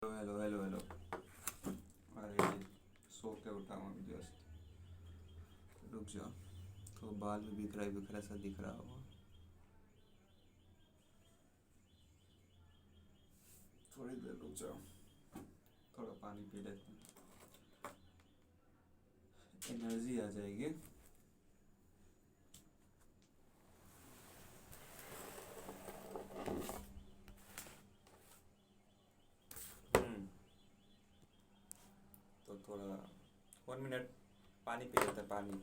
Hello hello hello. अरे सो के उठा हूँ अभी जस्ट। रुक जाओ, तो बाल भी बिखरा सा दिख रहा होगा। थोड़ी देर रुक जाओ, थोड़ा पानी पी लेते हैं, एनर्जी आ जाएगी। हम्म तो थोड़ा 1 मिनट पानी पी लेते हैं, पानी।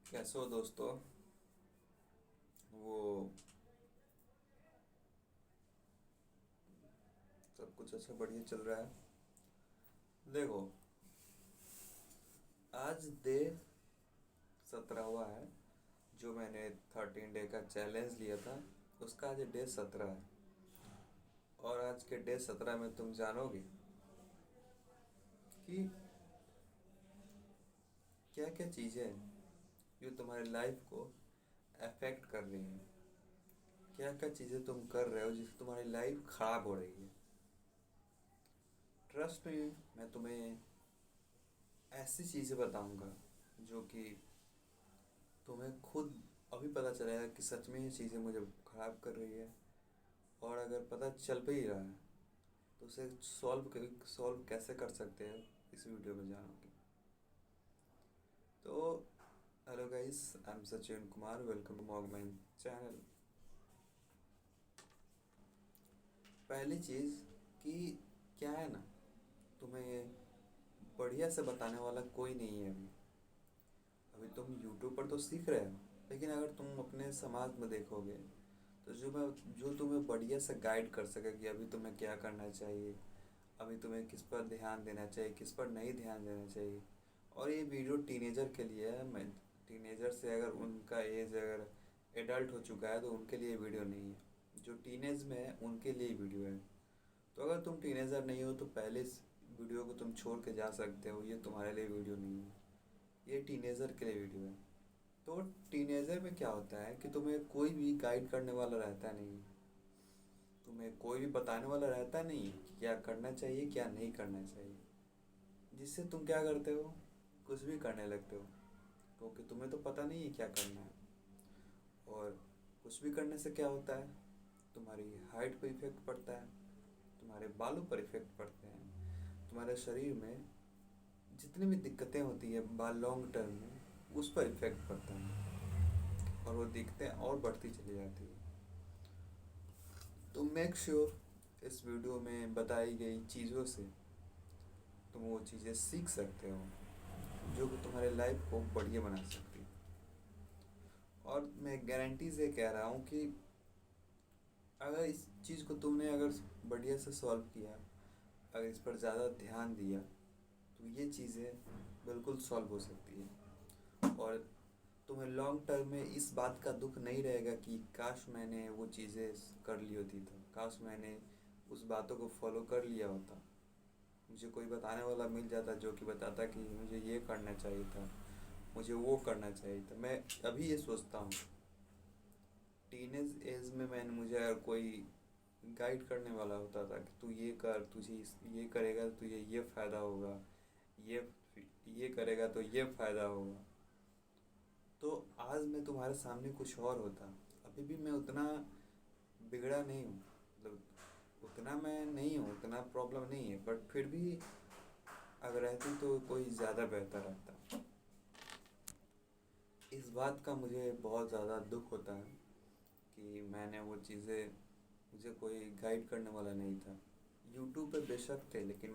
कैसे हो दोस्तों? वो सब कुछ अच्छा बढ़िया चल रहा है। देखो, आज डे 17वां है। जो मैंने 13 डे का चैलेंज लिया था, उसका आज डे 17 है। और आज के डे 17 में तुम जानोगे कि क्या क्या चीज़ें हैं जो तुम्हारी लाइफ को अफेक्ट कर रही हैं। क्या क्या चीज़ें तुम कर रहे हो जिससे तुम्हारी लाइफ खराब हो रही है। ट्रस्ट में मैं तुम्हें ऐसी चीज़ें बताऊंगा जो कि तुम्हें खुद अभी पता चलेगा कि सच में ये चीज़ें मुझे ख़राब कर रही है। और अगर पता चल भी ही रहा है तो उसे सॉल्व कैसे कर सकते हैं, इस वीडियो में जानोगे। तो hello guys, I am Sachin Kumar, welcome to मॉग माई चैनल। पहली चीज़ कि क्या है ना, तुम्हें बढ़िया से बताने वाला कोई नहीं है अभी। अभी तुम यूट्यूब पर तो सीख रहे हो, लेकिन अगर तुम अपने समाज में देखोगे तो जो तुम्हें बढ़िया से गाइड कर सके कि अभी तुम्हें क्या करना चाहिए, अभी तुम्हें किस पर ध्यान देना चाहिए, किस पर नहीं ध्यान देना चाहिए। और ये वीडियो टीनेजर के लिए है। मैं टीनेजर से अगर उनका एज अगर एडल्ट हो चुका है तो उनके लिए वीडियो नहीं है। जो टीनेज में है उनके लिए वीडियो है। तो अगर तुम टीनेजर नहीं हो तो पहले इस वीडियो को तुम छोड़ के जा सकते हो, ये तुम्हारे लिए वीडियो नहीं है, ये टीनेजर के लिए वीडियो है। तो टीनेजर में क्या होता है कि तुम्हें कोई भी गाइड करने वाला रहता नहीं, तुम्हें कोई भी बताने वाला रहता नहीं कि क्या करना चाहिए क्या नहीं करना चाहिए। जिससे तुम क्या करते हो, कुछ भी करने लगते हो, क्योंकि तुम्हें तो पता नहीं है क्या करना है। और कुछ भी करने से क्या होता है, तुम्हारी हाइट पर इफेक्ट पड़ता है, तुम्हारे बालों पर इफेक्ट पड़ते हैं, तुम्हारे शरीर में जितनी भी दिक्कतें होती है बाल लॉन्ग टर्म में उस पर इफेक्ट पड़ता है। और वो दिक्कतें और बढ़ती चली जाती है। तो मेक श्योर इस वीडियो में बताई गई चीज़ों से तुम वो चीज़ें सीख सकते हो जो कि तुम्हारे लाइफ को बढ़िया बना सकती है। और मैं गारंटी से कह रहा हूँ कि अगर इस चीज़ को तुमने अगर बढ़िया से सॉल्व किया, अगर इस पर ज़्यादा ध्यान दिया, तो ये चीज़ें बिल्कुल सॉल्व हो सकती है। और तुम्हें लॉन्ग टर्म में इस बात का दुख नहीं रहेगा कि काश मैंने वो चीज़ें कर ली होती, तो काश मैंने उस बातों को फॉलो कर लिया होता। मुझे कोई बताने वाला मिल जाता जो कि बताता कि मुझे ये करना चाहिए था, मुझे वो करना चाहिए था। मैं अभी ये सोचता हूँ, टीनेज एज में मुझे अगर कोई गाइड करने वाला होता था कि तू ये कर, तुझे ये करेगा तो तुझे ये फ़ायदा होगा, ये ये करेगा तो ये फ़ायदा होगा, तो आज मैं तुम्हारे सामने कुछ और होता। अभी भी मैं उतना बिगड़ा नहीं हूँ, मतलब उतना मैं नहीं हूँ, उतना प्रॉब्लम नहीं है, बट फिर भी अगर रहती तो कोई ज़्यादा बेहतर रहता। इस बात का मुझे बहुत ज़्यादा दुख होता है कि मैंने वो चीज़ें, मुझे कोई गाइड करने वाला नहीं था। यूट्यूब पे बेशक थे, लेकिन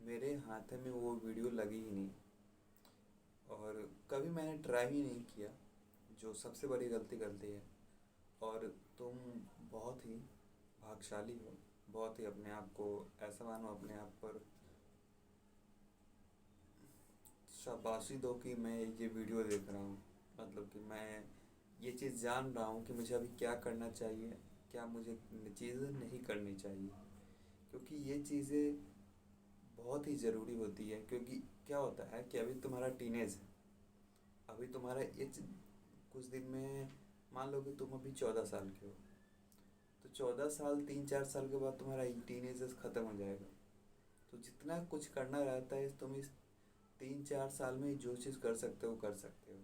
मेरे हाथ में वो वीडियो लगी ही नहीं। और कभी मैंने ट्राई ही नहीं किया, जो सबसे बड़ी गलती है। और तुम बहुत ही भाग्यशाली हो, बहुत ही अपने आप को ऐसा मानो, अपने आप पर शाबाशी दो कि मैं ये वीडियो देख रहा हूँ। मतलब कि मैं ये चीज़ जान रहा हूँ कि मुझे अभी क्या करना चाहिए, क्या मुझे चीज़ें नहीं करनी चाहिए। क्योंकि ये चीज़ें बहुत ही ज़रूरी होती है। क्योंकि क्या होता है कि अभी तुम्हारा टीनेज है, अभी तुम्हारा एज कुछ दिन में, मान लो कि तुम अभी 14 साल के हो, तो 14 साल 3-4 साल के बाद तुम्हारा टीनेज ख़त्म हो जाएगा। तो जितना कुछ करना रहता है तुम इस 3-4 साल में जो चीज़ कर सकते हो कर सकते हो।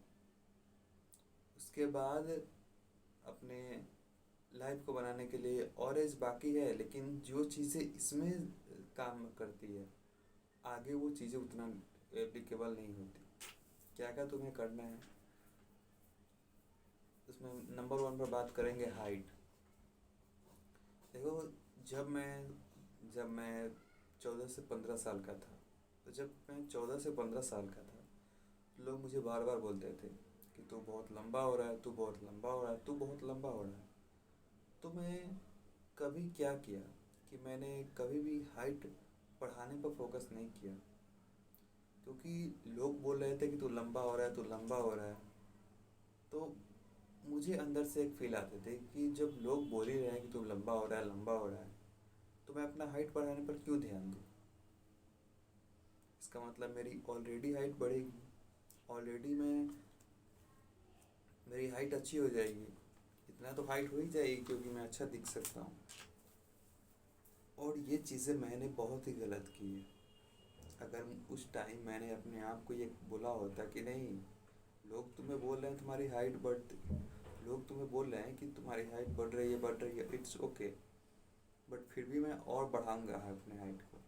उसके बाद अपने लाइफ को बनाने के लिए और एज बाकी है, लेकिन जो चीज़ें इसमें काम करती है, आगे वो चीज़ें उतना एप्लीकेबल नहीं होती। क्या क्या तुम्हें करना है, उसमें नंबर वन पर बात करेंगे हाइट। देखो, जब मैं 14 से 15 साल का था, तो जब मैं 14 से 15 साल का था, लोग मुझे बार बार बोलते थे कि तू बहुत लंबा हो रहा है, तू बहुत लंबा हो रहा है, तू बहुत लंबा हो रहा है। तो मैं कभी क्या किया कि मैंने कभी भी हाइट बढ़ाने पर फोकस नहीं किया। क्योंकि लोग बोल रहे थे कि तू लंबा हो रहा है, तू लंबा हो रहा है। तो मुझे अंदर से एक फील आते थे कि जब लोग बोल ही रहे हैं कि तू लंबा हो रहा है, लंबा हो रहा है, तो मैं अपना हाइट बढ़ाने पर क्यों ध्यान दूँ। इसका मतलब मेरी ऑलरेडी हाइट बढ़ेगी, ऑलरेडी मेरी हाइट अच्छी हो जाएगी। इतना तो हाइट हो ही जाएगी क्योंकि मैं अच्छा दिख सकता हूँ। और ये चीज़ें मैंने बहुत ही गलत की है। अगर उस टाइम मैंने अपने आप को ये बोला होता कि नहीं, लोग तुम्हें बोल रहे हैं तुम्हारी हाइट बढ़ लोग तुम्हें बोल रहे हैं कि तुम्हारी हाइट बढ़ रही है, इट्स ओके, बट फिर भी मैं और बढ़ाऊंगा अपने हाइट को,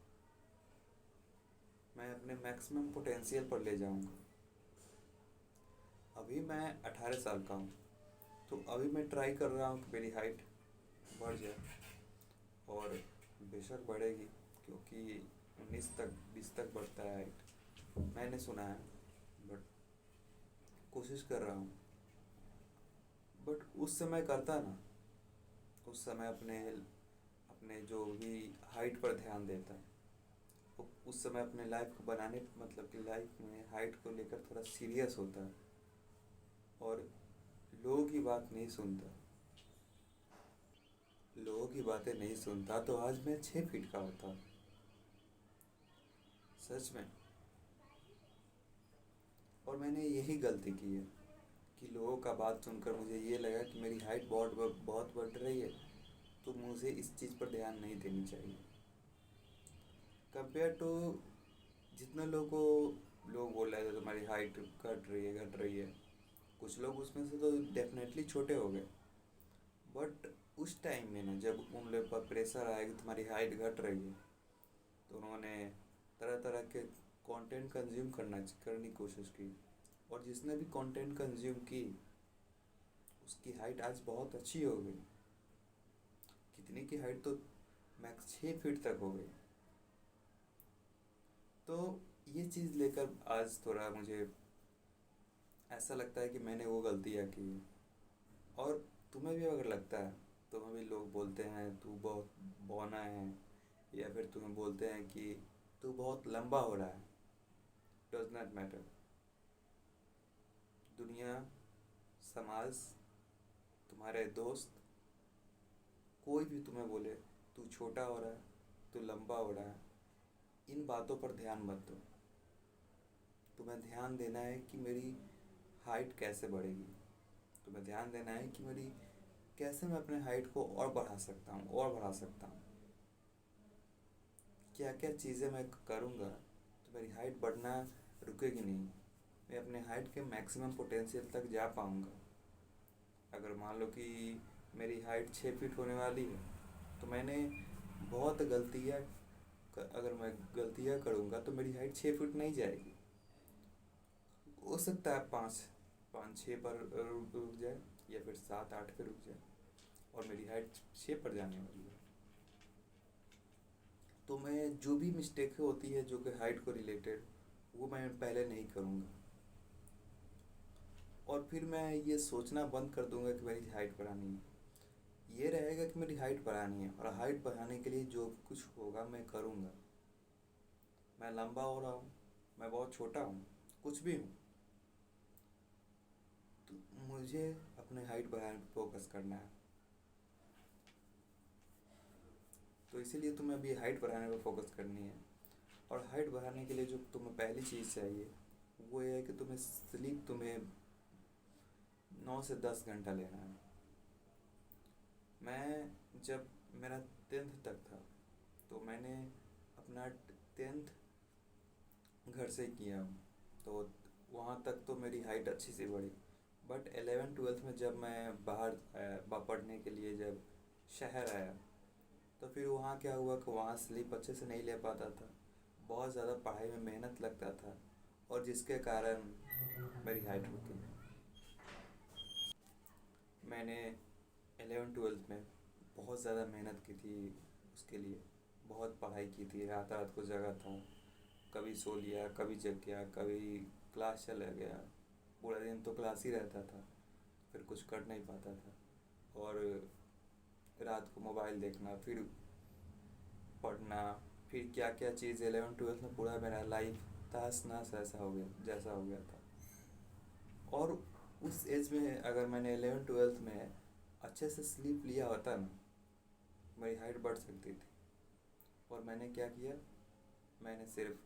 मैं अपने मैक्सिमम पोटेंशियल पर ले जाऊंगा। अभी मैं 18 साल का हूँ, तो अभी मैं ट्राई कर रहा हूँ कि मेरी हाइट बढ़ जाए, और बेशक बढ़ेगी, क्योंकि 19 तक 20 तक बढ़ता है हाइट, मैंने सुना है। बट कोशिश कर रहा हूँ। बट उस समय करता ना, उस समय अपने अपने जो भी हाइट पर ध्यान देता, उस समय अपने लाइफ को बनाने, मतलब कि लाइफ में हाइट को लेकर थोड़ा सीरियस होता, और लोगों की बात नहीं सुनता, लोगों की बातें नहीं सुनता, तो आज मैं 6 फीट का होता। सच में। और मैंने यही गलती की है कि लोगों का बात सुनकर मुझे ये लगा कि मेरी हाइट बहुत बढ़ रही है, तो मुझे इस चीज़ पर ध्यान नहीं देनी चाहिए। कंपेयर टू जितने लोगों को लोग बोल रहे थे तुम्हारी हाइट घट रही है, कुछ लोग उसमें से तो डेफिनेटली छोटे हो गए। बट उस टाइम में ना, जब उन लोग पर प्रेशर आया कि तुम्हारी हाइट घट रही है, तो उन्होंने तरह तरह के कंटेंट कंज्यूम करने की कोशिश की। और जिसने भी कंटेंट कंज्यूम की, उसकी हाइट आज बहुत अच्छी हो गई। कितनी की हाइट तो मैक्स 6 फीट तक हो गई। तो ये चीज़ लेकर आज थोड़ा मुझे ऐसा लगता है कि मैंने वो गलतियाँ की। और तुम्हें भी अगर लगता है, तुम्हें भी लोग बोलते हैं तू बहुत बौना है, या फिर तुम्हें बोलते हैं कि तू बहुत लंबा हो रहा है, डज नॉट मैटर। दुनिया, समाज, तुम्हारे दोस्त, कोई भी तुम्हें बोले तू छोटा हो रहा है, तू लंबा हो रहा है, इन बातों पर ध्यान मत दो। तुम्हें ध्यान देना है कि मेरी हाइट कैसे बढ़ेगी। तुम्हें ध्यान देना है कि मेरी कैसे मैं अपने हाइट को और बढ़ा सकता हूँ, और बढ़ा सकता हूँ। क्या क्या चीज़ें मैं करूँगा तो मेरी हाइट बढ़ना रुकेगी नहीं, मैं अपने हाइट के मैक्सिमम पोटेंशियल तक जा पाऊँगा। अगर मान लो कि मेरी हाइट 6 फीट होने वाली है, तो मैंने बहुत गलतियाँ अगर मैं गलतियाँ करूँगा तो मेरी हाइट 6 फीट नहीं जाएगी। हो सकता है 5-6 पर रुक जाए, या फिर 7-8 पे रुक जाए, और मेरी हाइट 6 पर जाने वाली है। तो मैं जो भी मिस्टेक होती है जो कि हाइट को रिलेटेड, वो मैं पहले नहीं करूँगा। और फिर मैं ये सोचना बंद कर दूंगा कि मेरी हाइट बढ़ानी है। ये रहेगा कि मेरी हाइट बढ़ानी है, और हाइट बढ़ाने के लिए जो कुछ होगा मैं करूँगा। मैं लंबा हो रहा हूँ, मैं बहुत छोटा हूँ, कुछ भी हूँ, तो मुझे अपने हाइट बढ़ाने पर फोकस करना है। तो इसीलिए तुम्हें अभी हाइट बढ़ाने पर फोकस करनी है। और हाइट बढ़ाने के लिए जो तुम्हें पहली चीज़ चाहिए वो ये है कि तुम्हें 9 से 10 घंटा लेना है। मैं जब मेरा 10th तक था तो मैंने अपना 10th घर से किया, तो वहाँ तक तो मेरी हाइट अच्छी सी बढ़ी। बट 11th 12th में जब मैं बाहर आया पढ़ने के लिए, जब शहर आया, तो फिर वहाँ क्या हुआ कि वहाँ स्लीप अच्छे से नहीं ले पाता था, बहुत ज़्यादा पढ़ाई में मेहनत लगता था, और जिसके कारण मेरी हाइट रुकी। मैंने 11th 12th में बहुत ज़्यादा मेहनत की थी उसके लिए, बहुत पढ़ाई की थी, रात रात को जगा था, कभी सो लिया, कभी जग गया, कभी क्लास चला गया, पूरा दिन तो क्लास ही रहता था, फिर कुछ कर नहीं पाता था, और रात को मोबाइल देखना, फिर पढ़ना, फिर क्या क्या चीज़ 11th 12th में पूरा मेरा लाइफ तहस नहस ऐसा हो गया जैसा हो गया था। और उस एज में अगर मैंने 11th 12th में अच्छे से स्लीप लिया होता ना, मेरी हाइट बढ़ सकती थी। और मैंने क्या किया, मैंने सिर्फ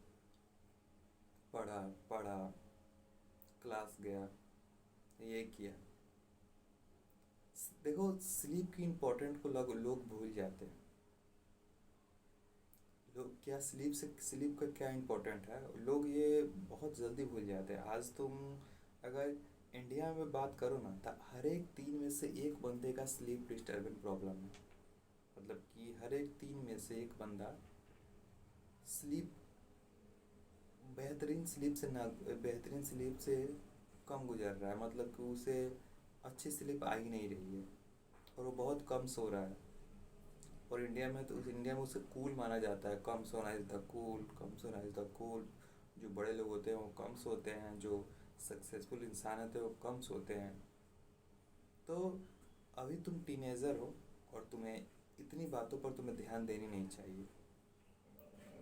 पढ़ा पढ़ा, क्लास गया, ये किया। देखो, स्लीप की इम्पोर्टेंट को लोग भूल जाते हैं। लोग क्या स्लीप का क्या इम्पोर्टेंट है, लोग ये बहुत जल्दी भूल जाते हैं। आज तुम अगर इंडिया में बात करो ना, तो हर एक 3 में से 1 बंदे का स्लीप डिस्टर्बेंस प्रॉब्लम है। मतलब कि हर एक 3 में से 1 बंदा स्लीप बेहतरीन स्लीप से कम गुजर रहा है। मतलब कि उसे अच्छी स्लीप आ ही नहीं रही है, और वो बहुत कम सो रहा है। और इंडिया में उसे कूल माना जाता है, कम सोना इज़ द कूल, कम सोना इज़ द कूल। जो बड़े लोग होते हैं वो कम सोते हैं, जो सक्सेसफुल इंसान होते हैं वो कम सोते हैं। तो अभी तुम टीनेजर हो, और तुम्हें इतनी बातों पर तुम्हें ध्यान देनी नहीं चाहिए।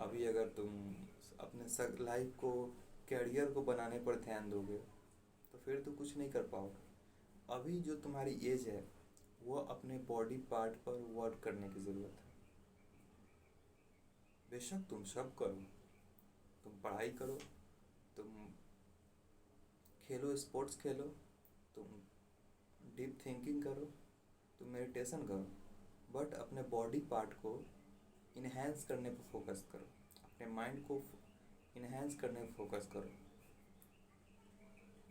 अभी अगर तुम अपने लाइफ को, कैरियर को बनाने पर ध्यान दोगे, तो फिर तो कुछ नहीं कर पाओगे। अभी जो तुम्हारी एज है वो अपने बॉडी पार्ट पर वर्क करने की ज़रूरत है। बेशक तुम सब करो, तुम पढ़ाई करो, तुम खेलो, स्पोर्ट्स खेलो, तुम डीप थिंकिंग करो, तुम मेडिटेशन करो, बट अपने बॉडी पार्ट को इन्हेंस करने पर फोकस करो, अपने माइंड को इन्हेंस करने पर फोकस करो।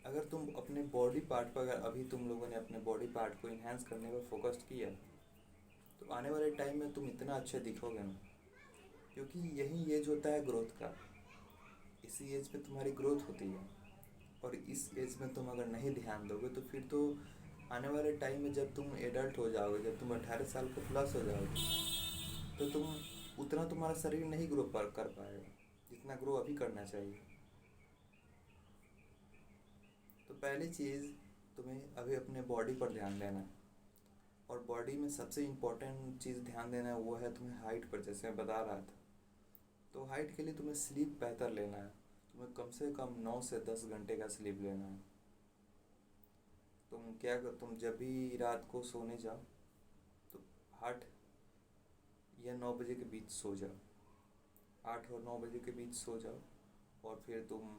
अगर तुम अपने बॉडी पार्ट पर, अगर अभी तुम लोगों ने अपने बॉडी पार्ट को इन्हेंस करने पर फोकस किया, तो आने वाले टाइम में तुम इतना अच्छे दिखोगे ना, क्योंकि यही एज होता है ग्रोथ का। इसी एज पे तुम्हारी ग्रोथ होती है, और इस एज में तुम अगर नहीं ध्यान दोगे, तो फिर तो आने वाले टाइम में जब तुम एडल्ट हो जाओगे, जब तुम 18 साल को प्लस हो जाओगे, तो उतना तुम्हारा शरीर नहीं ग्रो कर पाएगा जितना ग्रो अभी करना चाहिए। तो पहली चीज़, तुम्हें अभी अपने बॉडी पर ध्यान देना है। और बॉडी में सबसे इम्पोर्टेंट चीज़ ध्यान देना है वो है तुम्हें हाइट पर, जैसे मैं बता रहा था। तो हाइट के लिए तुम्हें स्लीप बेहतर लेना है। तुम्हें कम से कम 9 से 10 घंटे का स्लीप लेना है। तुम जब भी रात को सोने जाओ, तो 8 या 9 बजे के बीच सो जाओ। 8 और 9 बजे के बीच सो जाओ, और फिर तुम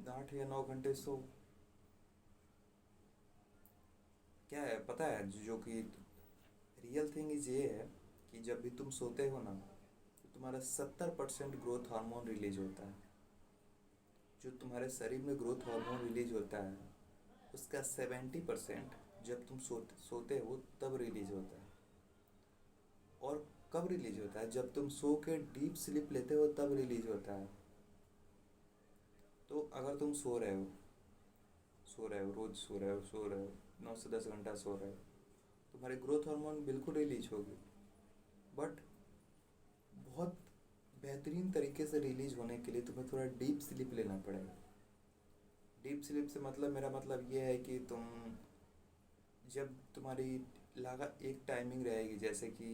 8 या 9 घंटे सो। क्या है पता है, जो कि रियल थिंग इज ये है कि जब भी तुम सोते हो ना, तो तुम्हारा 70% ग्रोथ हार्मोन रिलीज होता है। जो तुम्हारे शरीर में ग्रोथ हार्मोन रिलीज होता है, उसका 70% जब तुम सोते हो तब रिलीज होता है। और कब रिलीज होता है? जब तुम सो के डीप स्लीप लेते हो तब रिलीज होता है। तो अगर तुम रोज सो रहे हो, 9 से 10 घंटा सो रहे हो, तुम्हारी ग्रोथ हार्मोन बिल्कुल रिलीज होगी। बट बहुत बेहतरीन तरीके से रिलीज होने के लिए तुम्हें थोड़ा डीप स्लीप लेना पड़ेगा। डीप स्लीप से मतलब, मेरा मतलब ये है कि तुम जब तुम्हारी लगा एक टाइमिंग रहेगी, जैसे कि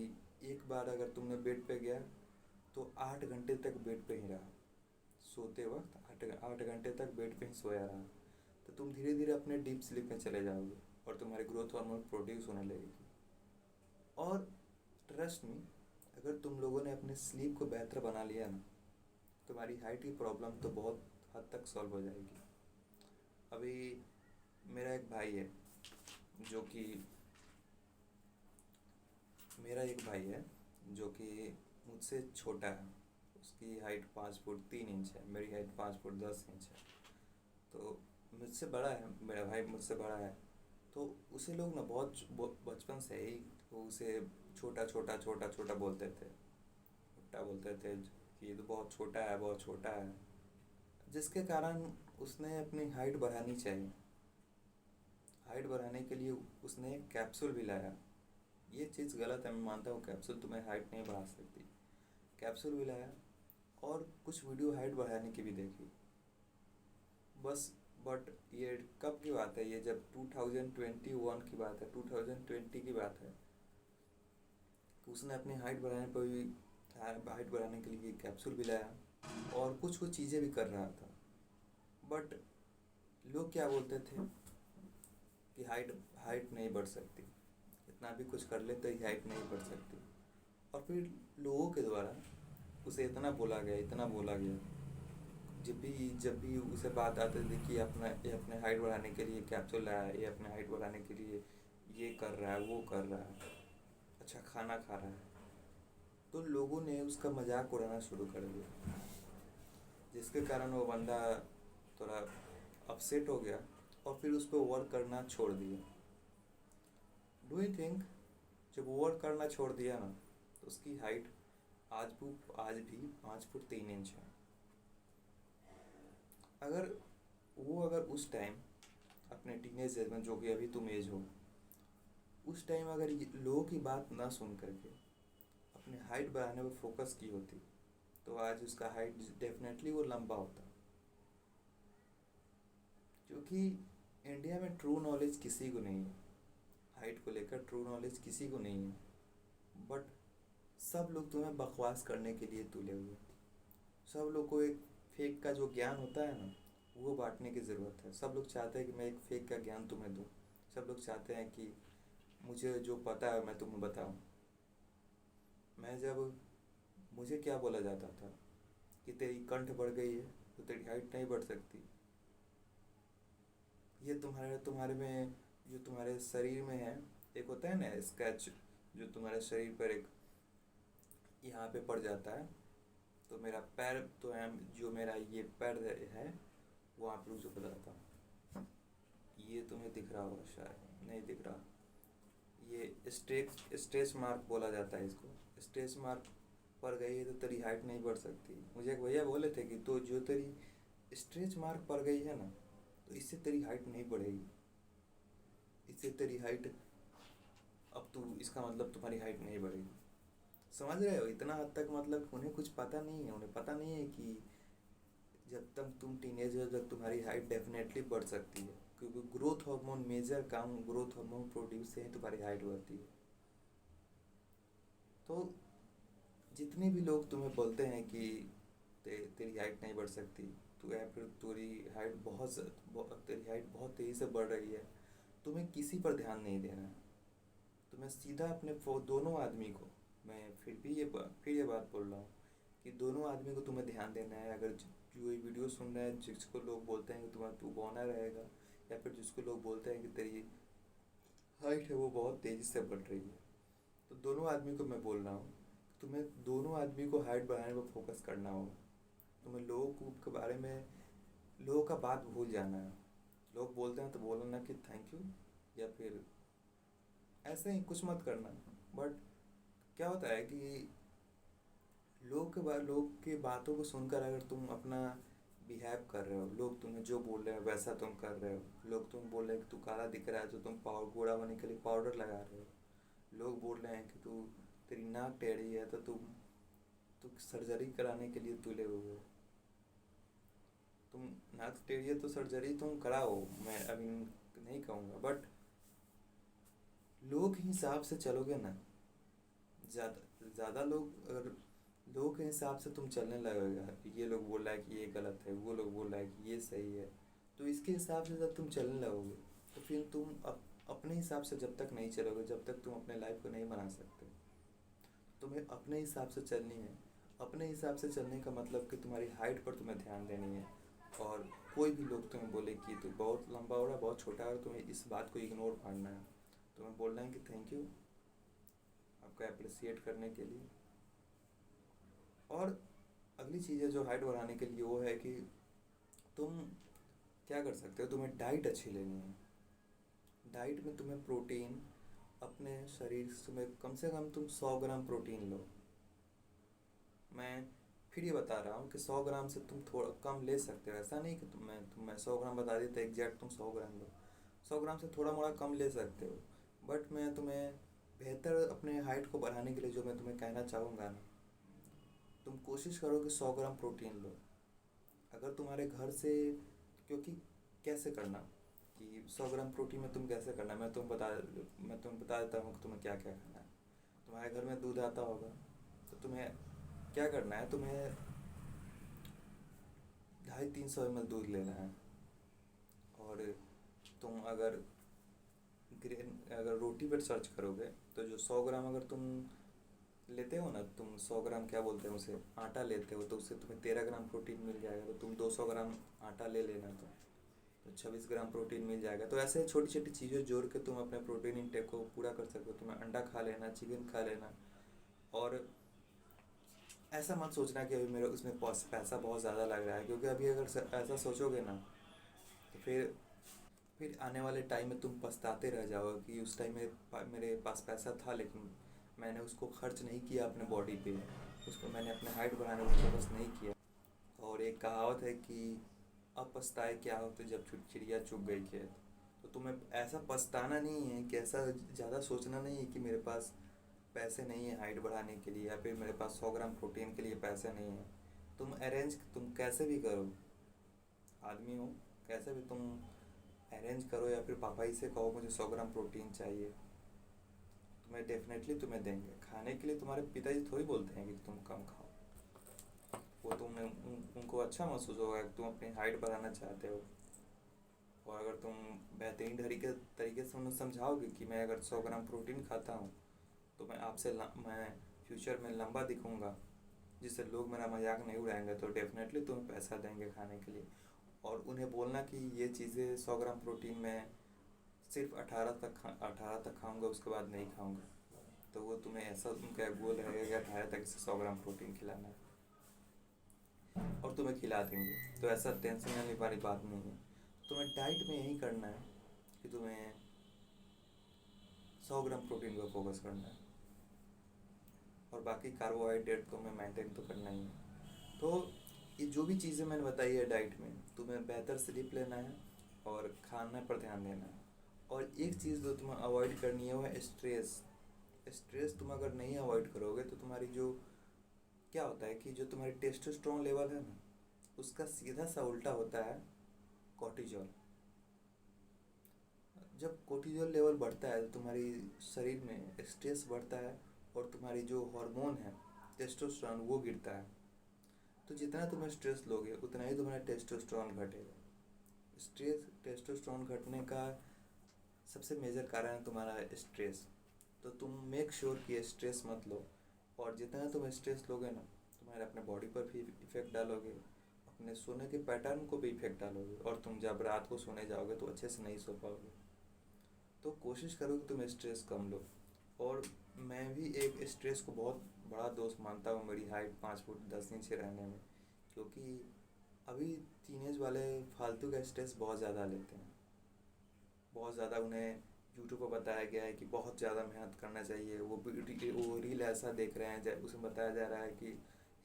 एक बार अगर तुमने बेड पे गया तो 8 घंटे तक बेड पे ही रहा, सोते वक्त 8 घंटे तक बेड पे ही सोया रहा, तो तुम धीरे धीरे अपने डीप स्लीप में चले जाओगे और तुम्हारी ग्रोथ हार्मोन प्रोड्यूस होने लगेगी। और ट्रस्ट मी, अगर तुम लोगों ने अपने स्लीप को बेहतर बना लिया ना, तुम्हारी हाइट की प्रॉब्लम तो बहुत हद तक सॉल्व हो जाएगी। अभी मेरा एक भाई है जो कि मेरा एक भाई है जो कि मुझसे छोटा है। उसकी हाइट 5 फुट 3 इंच है, मेरी हाइट 5 फुट 10 इंच है। तो मुझसे बड़ा है, मेरा भाई मुझसे बड़ा है। तो उसे लोग ना बचपन से ही वो उसे छोटा छोटा छोटा छोटा बोलते थे, छोटा बोलते थे कि ये तो बहुत छोटा है, बहुत छोटा है। जिसके कारण उसने अपनी हाइट बढ़ानी चाहिए। हाइट बढ़ाने के लिए उसने एक कैप्सूल भी लाया। ये चीज़ गलत है, मैं मानता हूँ कैप्सूल तुम्हें हाइट नहीं बढ़ा सकती। कैप्सूल भी लाया और कुछ वीडियो हाइट बढ़ाने की भी देखी, बस। बट ये कब की बात है, ये जब 2021 की बात है, 2020 की बात है। उसने अपनी हाइट बढ़ाने पर भी, हाइट बढ़ाने के लिए कैप्सूल भी लाया और कुछ कुछ चीज़ें भी कर रहा था। बट लोग क्या बोलते थे कि हाइट हाइट नहीं बढ़ सकती, इतना भी कुछ कर ले तो हाइट नहीं बढ़ सकती। और फिर लोगों के द्वारा उसे इतना बोला गया, इतना बोला गया। जब भी उसे बात आती थी कि ये अपने हाइट बढ़ाने के लिए कैप्सूल लाया है, ये अपने हाइट बढ़ाने के लिए ये कर रहा है, वो कर रहा है, अच्छा खाना खा रहा है, तो लोगों ने उसका मजाक उड़ाना शुरू कर दिया। जिसके कारण वो बंदा थोड़ा अपसेट हो गया और फिर उस पर वर्क करना छोड़ दिया। डू यू थिंक जब वो वर्क करना छोड़ दिया ना, तो उसकी हाइट आज भी 5 फुट 3 इंच है। अगर अगर उस टाइम अपने टीनेज एज में, जो कि अभी तुम एज हो, उस टाइम अगर लोगों की बात ना सुन करके अपने हाइट बढ़ाने पर फोकस की होती, तो आज उसका हाइट डेफिनेटली वो लंबा होता। क्योंकि इंडिया में ट्रू नॉलेज किसी को नहीं है, हाइट को लेकर ट्रू नॉलेज किसी को नहीं है। बट सब लोग तुम्हें बकवास करने के लिए तुले हुए। सब लोग को एक फेक का जो ज्ञान होता है ना, वो बांटने की ज़रूरत है। सब लोग चाहते हैं कि मैं एक फेक का ज्ञान तुम्हें दूँ। सब लोग चाहते हैं कि मुझे जो पता है मैं तुम्हें बताऊँ। मैं जब मुझे क्या बोला जाता था कि तेरी कंठ बढ़ गई है तो तेरी हाइट नहीं बढ़ सकती। ये तुम्हारे तुम्हारे में, जो तुम्हारे शरीर में है, एक होता है ना स्केच, जो तुम्हारे शरीर पर एक यहाँ पे पड़ जाता है। तो मेरा पैर तो है, जो मेरा ये पैर है वहाँ पर मुझे बताता हूँ। ये तुम्हें दिख रहा होगा, शायद नहीं दिख रहा। ये स्ट्रेच मार्क बोला जाता है इसको। स्ट्रेच मार्क पड़ गई है तो तेरी हाइट नहीं बढ़ सकती। मुझे एक भैया बोले थे कि तो जो तेरी स्ट्रेच मार्क पड़ गई है ना, तो इससे तेरी हाइट नहीं बढ़ेगी, इससे तेरी हाइट, अब तू इसका मतलब तुम्हारी हाइट नहीं बढ़ेगी। समझ रहे हो? इतना हद तक मतलब उन्हें कुछ पता नहीं है। उन्हें पता नहीं है कि जब तक तुम टीनेज हो, जब तुम्हारी हाइट डेफिनेटली बढ़ सकती है, क्योंकि ग्रोथ हार्मोन मेजर काम ग्रोथ हार्मोन प्रोड्यूस से ही तुम्हारी हाइट बढ़ती है। तो जितने भी लोग तुम्हें बोलते हैं कि तेरी हाइट नहीं बढ़ सकती, तो या फिर तेरी हाइट बहुत तेज़ी से बढ़ रही है, तुम्हें किसी पर ध्यान नहीं देना है। तुम्हें सीधा अपने दोनों आदमी को, मैं फिर ये बात बोल रहा हूँ कि दोनों आदमी को तुम्हें ध्यान देना है। अगर जो ये वीडियो सुन रहे हैं, जिसको लोग बोलते हैं कि तू बौना रहेगा, या फिर जिसको लोग बोलते हैं कि तेरी हाइट है वो बहुत तेज़ी से बढ़ रही है, तो दोनों आदमी को मैं बोल रहा हूँ, तुम्हें दोनों आदमी को हाइट बढ़ाने पर फोकस करना होगा। तुम्हें के बारे में, लोगों का बात भूल जाना है। लोग बोलते हैं तो बोलना कि थैंक यू, या फिर ऐसे ही कुछ मत करना। बट क्या होता है कि लोग के बातों को सुनकर अगर तुम अपना बिहेव कर रहे हो, लोग तुम्हें जो बोल रहे हैं वैसा तुम कर रहे हो। लोग तुम बोल रहे हैं कि तू काला दिख रहा है तो तुम गोरा होने के लिए पाउडर लगा रहे हो। लोग बोल रहे हैं कि तेरी नाक टेढ़ी है तो तू सर्जरी कराने के लिए तुले हुए हो। तुम नाक टेढ़ी है तो सर्जरी तुम कराओ, मैं अभी नहीं कहूँगा। बट लोग के हिसाब से चलोगे ना, ज़्यादा ज़्यादा लोग अगर लोगों के हिसाब से तुम चलने लगेगा, ये लोग बोल रहा है कि ये गलत है, वो लोग बोल रहा है कि ये सही है, तो इसके हिसाब से जब तुम चलने लगोगे तो फिर तुम अपने हिसाब से जब तक नहीं चलोगे, जब तक तुम अपने लाइफ को नहीं बना सकते। तुम्हें अपने हिसाब से चलनी है। अपने हिसाब से चलने का मतलब कि तुम्हारी हाइट पर तुम्हें ध्यान देनी है। और कोई भी लोग तुम्हें बोले कि तू बहुत लंबा हो रहा है, बहुत छोटा है, और तुम्हें इस बात को इग्नोर करना है। तुम्हें बोलना है कि थैंक यू, आपका अप्रिसिएट करने के लिए। और अगली चीज़ है जो हाइट बढ़ाने के लिए, वो है कि तुम क्या कर सकते हो, तुम्हें डाइट अच्छी लेनी है। डाइट में तुम्हें प्रोटीन, अपने शरीर से तुम्हें कम से कम तुम 100 ग्राम प्रोटीन लो। मैं फिर ये बता रहा हूँ कि 100 ग्राम से तुम थोड़ा कम ले सकते हो, ऐसा नहीं कि मैं 100 ग्राम बता देता एग्जैक्ट तुम 100 ग्राम लो। 100 ग्राम से थोड़ा मोड़ा कम ले सकते हो। बट मैं तुम्हें बेहतर अपने हाइट को बढ़ाने के लिए जो मैं तुम्हें कहना चाहूँगा ना, तुम कोशिश करो कि 100 ग्राम प्रोटीन लो। अगर तुम्हारे घर से, क्योंकि कैसे करना कि 100 ग्राम प्रोटीन में तुम कैसे करना, मैं तुम्हें बता देता हूँ कि तुम्हें क्या क्या करना है। तुम्हारे घर में दूध आता होगा, तो तुम्हें क्या करना है, तुम्हें 250-300 ml दूध लेना है। और तुम अगर रोटी पर सर्च करोगे, तो जो 100 ग्राम अगर तुम लेते हो ना, तुम 100 ग्राम क्या बोलते हैं उसे, आटा लेते हो, तो उससे तुम्हें 13 ग्राम प्रोटीन मिल जाएगा। तो तुम 200 ग्राम आटा ले लेना, तो 26 ग्राम प्रोटीन मिल जाएगा। तो ऐसे छोटी छोटी चीज़ें जोड़ के तुम अपने प्रोटीन इंटेक को पूरा कर सकते हो। तुम्हें अंडा खा लेना, चिकन खा लेना। और ऐसा मत सोचना कि अभी मेरे उसमें पैसा बहुत ज़्यादा लग रहा है, क्योंकि अभी अगर ऐसा सोचोगे ना, तो फिर आने वाले टाइम में तुम पछताते रह जाओगे कि उस टाइम मेरे पास पैसा था, लेकिन मैंने उसको खर्च नहीं किया अपने बॉडी पे, उसको मैंने अपने हाइट बढ़ाने में फोकस नहीं किया। और एक कहावत है कि अब पछताए क्या होते जब चिड़िया चुग गई खेत। तो तुम्हें ऐसा पछताना नहीं है, कि ऐसा ज़्यादा सोचना नहीं है कि मेरे पास पैसे नहीं है हाइट बढ़ाने के लिए, या फिर मेरे पास 100 ग्राम प्रोटीन के लिए पैसे नहीं है। तुम कैसे भी करो, आदमी हो, कैसे भी तुम अरेंज करो, या फिर पापा ही से कहो मुझे 100 ग्राम प्रोटीन चाहिए, तुम्हें डेफिनेटली तुम्हें देंगे। खाने के लिए तुम्हारे पिताजी थोड़ी बोलते हैं कि तुम कम खाओ। वो उनको अच्छा महसूस होगा कि तुम अपनी हाइट बढ़ाना चाहते हो। और अगर तुम बेहतरीन तरीके से उन्हें समझाओगे कि मैं अगर 100 ग्राम प्रोटीन खाता हूँ, तो मैं फ्यूचर में लंबा दिखूँगा, जिससे लोग मेरा मजाक नहीं उड़ाएंगे, तो डेफिनेटली तुम्हें पैसा देंगे खाने के लिए। और उन्हें बोलना कि ये चीज़ें 100 ग्राम प्रोटीन में सिर्फ 18 तक खाऊंगा, उसके बाद नहीं खाऊंगा। तो वो तुम्हें ऐसा उनका गोल रहेगा कि 18 तक इसे 100 ग्राम प्रोटीन खिलाना है, और तुम्हें खिला देंगे। तो ऐसा टेंशन लेने वाली बात नहीं है। तुम्हें डाइट में यही करना है कि तुम्हें 100 ग्राम प्रोटीन पर फोकस करना है, और बाकी कार्बोहाइड्रेट तो हमें मेंटेन तो करना ही है। तो ये जो भी चीज़ें मैंने बताई है डाइट में, तुम्हें बेहतर स्लीप लेना है और खाने पर ध्यान देना है। और एक चीज़ जो तुम्हें अवॉइड करनी है वो है स्ट्रेस। स्ट्रेस तुम अगर नहीं अवॉइड करोगे, तो तुम्हारी जो क्या होता है कि जो तुम्हारी टेस्टोस्टेरोन लेवल है ना, उसका सीधा सा उल्टा होता है कॉर्टिजोल। जब कोर्टिजोल लेवल बढ़ता है, तो तुम्हारी शरीर में स्ट्रेस बढ़ता है, और तुम्हारी जो हार्मोन है टेस्टोस्टेरोन, वो गिरता है। तो जितना तुम्हें स्ट्रेस लोगे, उतना ही तुम्हारा टेस्टोस्टेरोन घटेगा। टेस्टोस्टेरोन घटने का सबसे मेजर कारण है तुम्हारा स्ट्रेस। तो तुम मेक श्योर कि स्ट्रेस मत लो। और जितना तुम स्ट्रेस लोगे ना, तुम्हारे अपने बॉडी पर भी इफेक्ट डालोगे, अपने सोने के पैटर्न को भी इफेक्ट डालोगे, और तुम जब रात को सोने जाओगे तो अच्छे से नहीं सो पाओगे। तो कोशिश करो कि तुम स्ट्रेस कम लो। और मैं भी एक स्ट्रेस को बहुत बड़ा दोस्त मानता हूँ मेरी हाइट 5 फुट 10 इंच रहने में, क्योंकि अभी टीनेज वाले फालतू का स्ट्रेस बहुत ज़्यादा लेते हैं। बहुत ज़्यादा उन्हें यूट्यूब पर बताया गया है कि बहुत ज़्यादा मेहनत करना चाहिए। वो रील ऐसा देख रहे हैं, उसमें बताया जा रहा है कि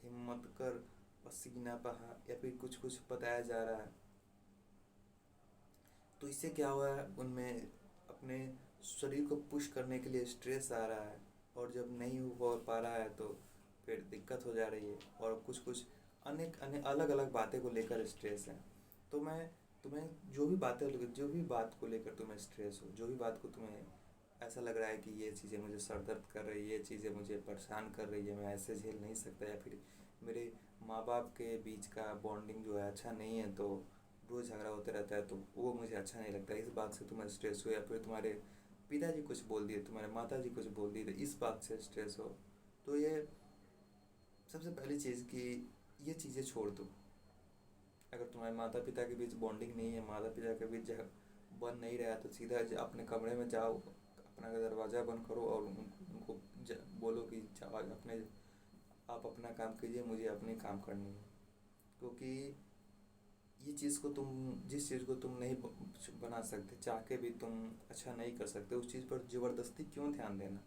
हिम्मत कर, पसीना बहा, या फिर कुछ कुछ बताया जा रहा है। तो इससे क्या हुआ है, उनमें अपने शरीर को पुश करने के लिए स्ट्रेस आ रहा है, और जब नहीं हो पा रहा है तो फिर दिक्कत हो जा रही है। और कुछ कुछ अनेक अनेक अलग अलग बातें को लेकर स्ट्रेस है। तो मैं तुम्हें जो भी बात को लेकर तुम्हें स्ट्रेस हो, जो भी बात को तुम्हें ऐसा लग रहा है कि ये चीज़ें मुझे सर दर्द कर रही है, ये चीज़ें मुझे परेशान कर रही है, मैं ऐसे झेल नहीं सकता, या फिर मेरे माँ बाप के बीच का बॉन्डिंग जो है अच्छा नहीं है, तो रोज़ झगड़ा होते रहता है, तो वो मुझे अच्छा नहीं लगता, इस बात से तुम्हें स्ट्रेस हो, या फिर तुम्हारे पिताजी कुछ बोल दिए, तुम्हारे माता जी कुछ बोल दिए, तो इस बात से स्ट्रेस हो। तो ये सबसे पहली चीज़ कि ये चीज़ें छोड़ दो। अगर तुम्हारे माता पिता के बीच बॉन्डिंग नहीं है, माता पिता के बीच बन नहीं रहा, तो सीधा अपने कमरे में जाओ, अपना दरवाज़ा बंद करो और उनको बोलो कि जाओ अपने, आप अपना काम कीजिए, मुझे अपनी काम करनी है। क्योंकि ये चीज़ को तुम, जिस चीज़ को तुम नहीं बना सकते, चाह के भी तुम अच्छा नहीं कर सकते, उस चीज़ पर ज़बरदस्ती क्यों ध्यान देना।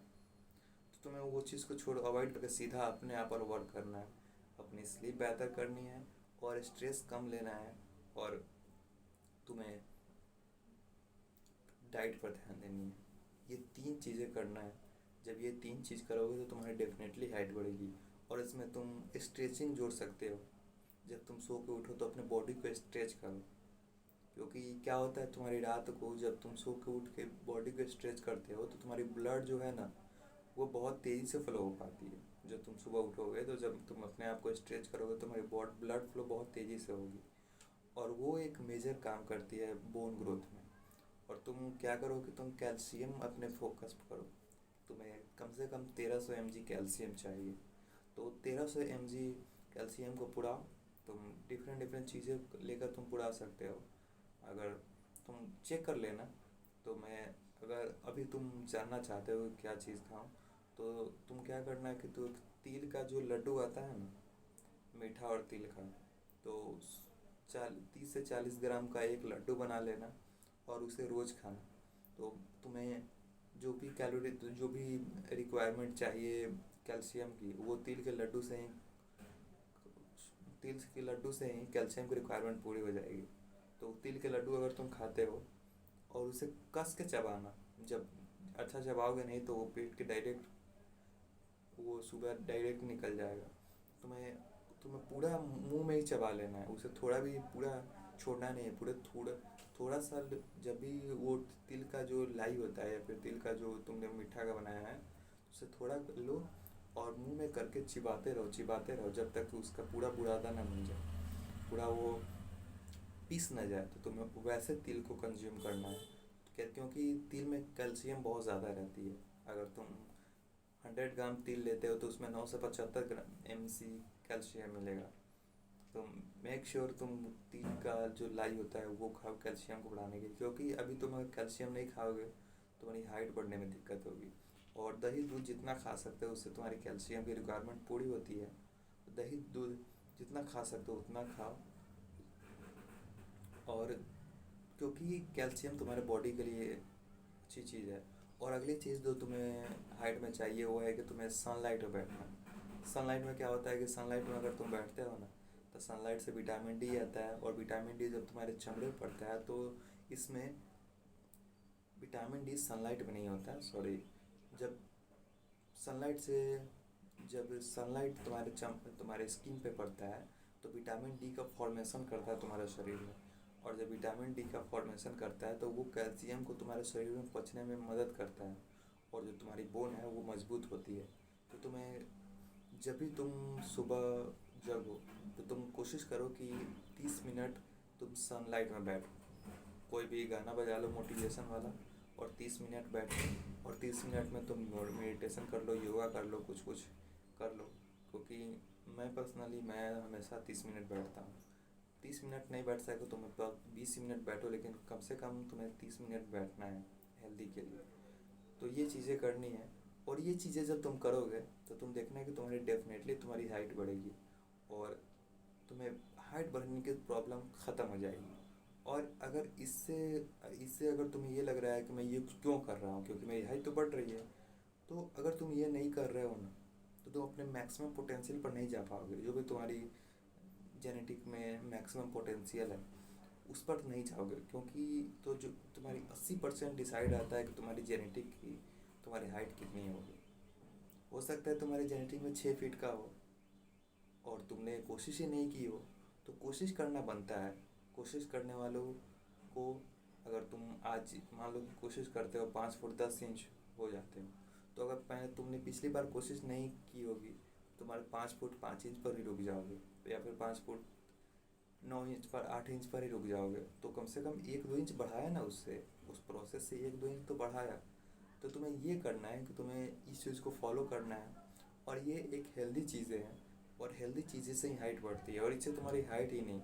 तो तुम्हें वो चीज़ को छोड़, अवॉइड करके सीधा अपने आप पर वर्क करना है, अपनी स्लीप बेहतर करनी है और स्ट्रेस कम लेना है, और तुम्हें डाइट पर ध्यान देनी है। ये 3 चीज़ें करना है। जब ये 3 चीज़ करोगे तो तुम्हारी डेफिनेटली हाइट बढ़ेगी। और इसमें तुम स्ट्रेचिंग जोड़ सकते हो। जब तुम सो के उठो तो अपने बॉडी को स्ट्रेच करो, क्योंकि क्या होता है, तुम्हारी रात को जब तुम सो के उठ के बॉडी को स्ट्रेच करते हो तो तुम्हारी ब्लड जो है ना, वो बहुत तेज़ी से फ्लो हो पाती है। जब तुम सुबह उठोगे तो जब तुम अपने आप को स्ट्रेच करोगे तो तुम्हारी ब्लड फ्लो बहुत तेज़ी से होगी, और वो एक मेजर काम करती है बोन ग्रोथ में। और तुम क्या करो कि तुम कैल्शियम अपने फोकस करो। तुम्हें कम से कम 1300 mg कैल्शियम चाहिए। तो 1300 mg कैल्शियम को पुराओ। तुम डिफरेंट डिफरेंट चीज़ें लेकर तुम पुरा सकते हो। अगर तुम चेक कर लेना, तो मैं, अगर अभी तुम जानना चाहते हो क्या चीज़ खाऊं, तो तुम क्या करना है कि तो तिल का जो लड्डू आता है ना, मीठा और तिल का, तो 30 से 40 ग्राम का एक लड्डू बना लेना और उसे रोज़ खाना। तो तुम्हें जो भी कैलोरी, जो भी रिक्वायरमेंट चाहिए कैल्शियम की, वो तिल के लड्डू से ही कैल्शियम की रिक्वायरमेंट पूरी हो जाएगी। तो तिल के लड्डू अगर तुम खाते हो और उसे कस के चबाना, जब अच्छा चबाओगे नहीं तो वो पेट के डायरेक्ट, वो शुगर डायरेक्ट निकल जाएगा। तुम्हें तुम्हें पूरा मुंह में ही चबा लेना है, उसे थोड़ा भी पूरा छोड़ना नहीं है, पूरे थोड़ा थोड़ा सा। जब भी वो तिल का जो लाई होता है या फिर तिल का जो तुमने मीठा का बनाया है, उसे थोड़ा लो और मुंह में करके चिबाते रहो जब तक कि उसका पूरा बुरादा ना बन जाए, पूरा वो पीस ना जाए। तो तुम्हें वैसे तिल को कंज्यूम करना है, क्योंकि तिल में कैल्शियम बहुत ज़्यादा रहती है। अगर तुम 100 ग्राम तिल लेते हो तो उसमें 9 से 75 mg कैल्शियम मिलेगा। तो मेक श्योर तुम तिल का जो लाई होता है वो खाओ कैल्शियम को बढ़ाने के लिए, क्योंकि अभी तुम अगर कैल्शियम नहीं खाओगे तुम्हारी हाइट बढ़ने में दिक्कत होगी। और दही दूध जितना खा सकते हो उससे तुम्हारी कैल्शियम की रिक्वायरमेंट पूरी होती है। दही दूध जितना खा सकते हो उतना खाओ। और क्योंकि कैल्शियम तुम्हारे बॉडी के लिए अच्छी चीज़ है। और अगली चीज़ जो तुम्हें हाइट में चाहिए वो है कि तुम्हें सनलाइट में बैठना। सनलाइट में क्या होता है कि सनलाइट में अगर तुम बैठते हो ना, तो सनलाइट से विटामिन डी आता है, और विटामिन डी जब तुम्हारे चमड़े पर पड़ता है तो इसमें विटामिन डी सनलाइट में नहीं होता है, सॉरी। जब सनलाइट से जब सनलाइट तुम्हारे स्किन पे पड़ता है तो विटामिन डी का फॉर्मेशन करता है तुम्हारे शरीर में। और जब विटामिन डी का फॉर्मेशन करता है तो वो कैल्शियम को तुम्हारे शरीर में पचने में मदद करता है, और जो तुम्हारी बोन है वो मजबूत होती है। तो तुम्हें जब भी तुम सुबह जगो तो तुम कोशिश करो कि 30 मिनट तुम सनलाइट में बैठो, कोई भी गाना बजा लो मोटिवेशन वाला, और 30 मिनट बैठो, और 30 मिनट में तुम मेडिटेशन कर लो, योगा कर लो, कुछ कुछ कर लो। क्योंकि मैं हमेशा 30 मिनट बैठता हूँ। 30 मिनट नहीं बैठ सको तो मतलब 20 मिनट बैठो, लेकिन कम से कम तुम्हें 30 मिनट बैठना है हेल्दी के लिए। तो ये चीज़ें करनी है। और ये चीज़ें जब तुम करोगे तो तुम देखना कि तुम्हारी डेफिनेटली तुम्हारी हाइट बढ़ेगी, और तुम्हें हाइट बढ़ने की प्रॉब्लम ख़त्म हो जाएगी। और अगर इससे इससे अगर तुम्हें ये लग रहा है कि मैं ये क्यों कर रहा हूँ, क्योंकि मेरी हाइट तो बढ़ रही है, तो अगर तुम ये नहीं कर रहे हो ना, तो तुम अपने मैक्सिमम पोटेंशियल पर नहीं जा पाओगे। जो भी तुम्हारी जेनेटिक में मैक्सिमम पोटेंशियल है उस पर नहीं जाओगे, क्योंकि तो जो तुम्हारी 80% डिसाइड आता है कि तुम्हारी जेनेटिक की तुम्हारी हाइट कितनी होगी। हो सकता है तुम्हारी जेनेटिक में 6 फीट का हो और तुमने कोशिश ही नहीं की हो, तो कोशिश करना बनता है। कोशिश करने वालों को, अगर तुम आज मान लो कि कोशिश करते हो 5 फुट 10 इंच हो जाते हो। तो अगर पहले तुमने पिछली बार कोशिश नहीं की होगी, तुम्हारे 5 फुट 5 इंच पर ही रुक जाओगे, या फिर 5 फुट 9 इंच पर 8 इंच पर ही रुक जाओगे। तो कम से कम 1-2 इंच बढ़ाया ना, उससे उस प्रोसेस से 1-2 इंच तो बढ़ाया। तो तुम्हें ये करना है कि तुम्हें इस चीज़ को फॉलो करना है, और ये एक हेल्दी चीज़ें हैं, और हेल्दी चीज़ें से ही हाइट बढ़ती है। और इससे तुम्हारी हाइट ही नहीं,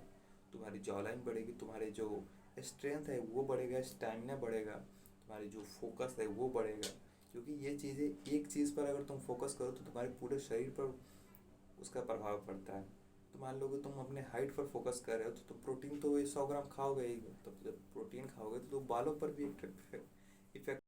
तुम्हारी जॉलाइन बढ़ेगी, तुम्हारे जो स्ट्रेंथ है वो बढ़ेगा, स्टैमिना बढ़ेगा, तुम्हारी जो फोकस है वो बढ़ेगा। क्योंकि ये चीज़ें, एक चीज़ पर अगर तुम फोकस करो तो तुम्हारे पूरे शरीर पर उसका प्रभाव पड़ता है। तो मान लो कि तुम अपने हाइट पर फोकस कर रहे हो, तो प्रोटीन तो ये 100 ग्राम खाओगे ही। तो जब प्रोटीन खाओगे तो बालों पर भी इफेक्ट